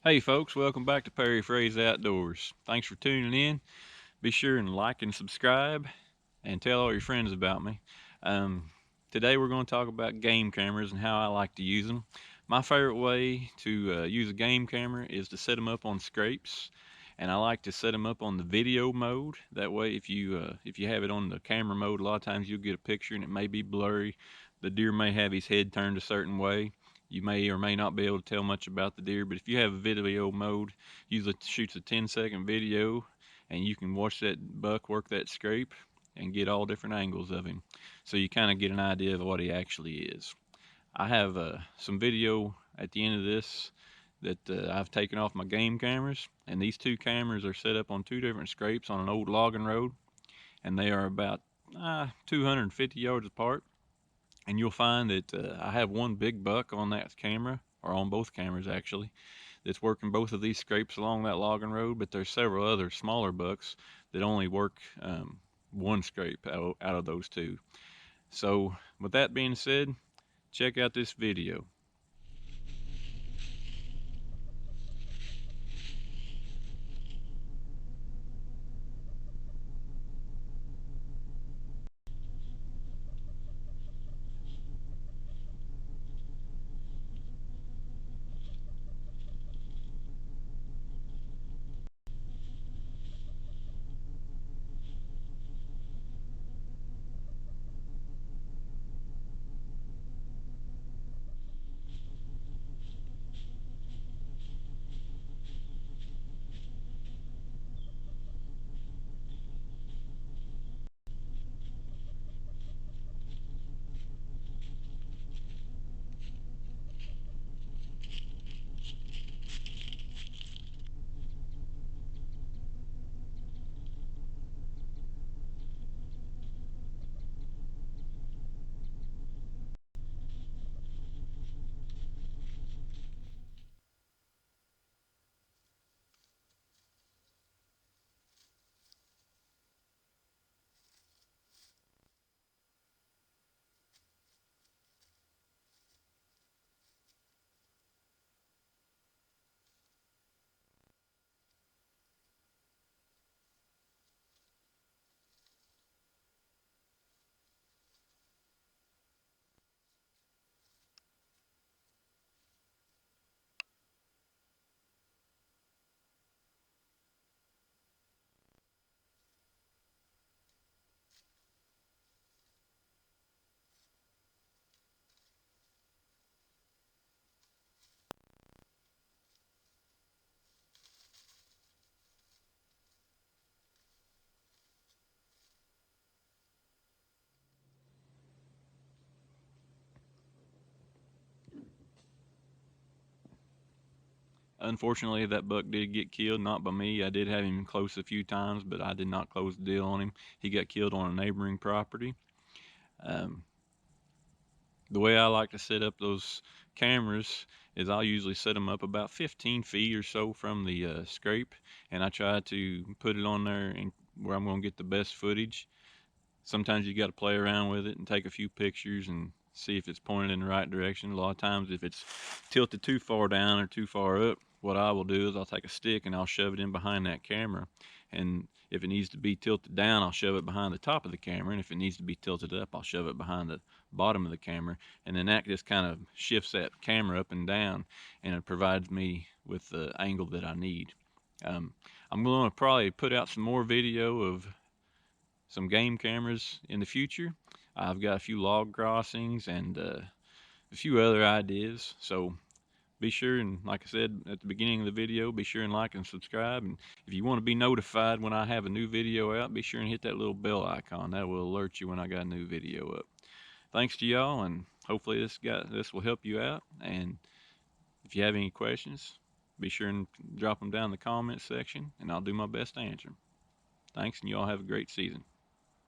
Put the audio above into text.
Hey folks, welcome back to Perry Fray's Outdoors. Thanks for tuning in. Be sure and like and subscribe and tell all your friends about me. Um, Today we're going to talk about game cameras and how I like to use them. My favorite way to use a game camera is to set them up on scrapes, and I like to set them up on the video mode. That way, if you have it on the camera mode, a lot of times you'll get a picture and it may be blurry. The deer may have his head turned a certain way. You may or may not be able to tell much about the deer, but if you have a video mode, usually shoots a 10-second video, and you can watch that buck work that scrape and get all different angles of him, so you kind of get an idea of what he actually is. I have some video at the end of this that I've taken off my game cameras, and these two cameras are set up on two different scrapes on an old logging road, and they are about 250 yards apart. And you'll find that I have one big buck on that camera, or on both cameras actually, that's working both of these scrapes along that logging road, but there's several other smaller bucks that only work one scrape out of those two. So, with that being said, check out this video. Unfortunately, that buck did get killed, not by me. I did have him close a few times, but I did not close the deal on him. He got killed on a neighboring property. Um, the way I like to set up those cameras is I'll usually set them up about 15 feet or so from the scrape, and I try to put it on there and where I'm going to get the best footage. Sometimes you got to play around with it and take a few pictures and see if it's pointed in the right direction. A lot of times, if it's tilted too far down or too far up, what I will do is I'll take a stick and I'll shove it in behind that camera. And if it needs to be tilted down, I'll shove it behind the top of the camera. And if it needs to be tilted up, I'll shove it behind the bottom of the camera. And then that just kind of shifts that camera up and down, and it provides me with the angle that I need. Um, I'm going to probably put out some more video of some game cameras in the future. I've got a few log crossings and a few other ideas. So be sure and, like I said at the beginning of the video, be sure and like and subscribe. And if you want to be notified when I have a new video out, be sure and hit that little bell icon. That will alert you when I got a new video up. Thanks to y'all, and hopefully this will help you out. And if you have any questions, be sure and drop them down in the comment section, and I'll do my best to answer them. Thanks, and y'all have a great season.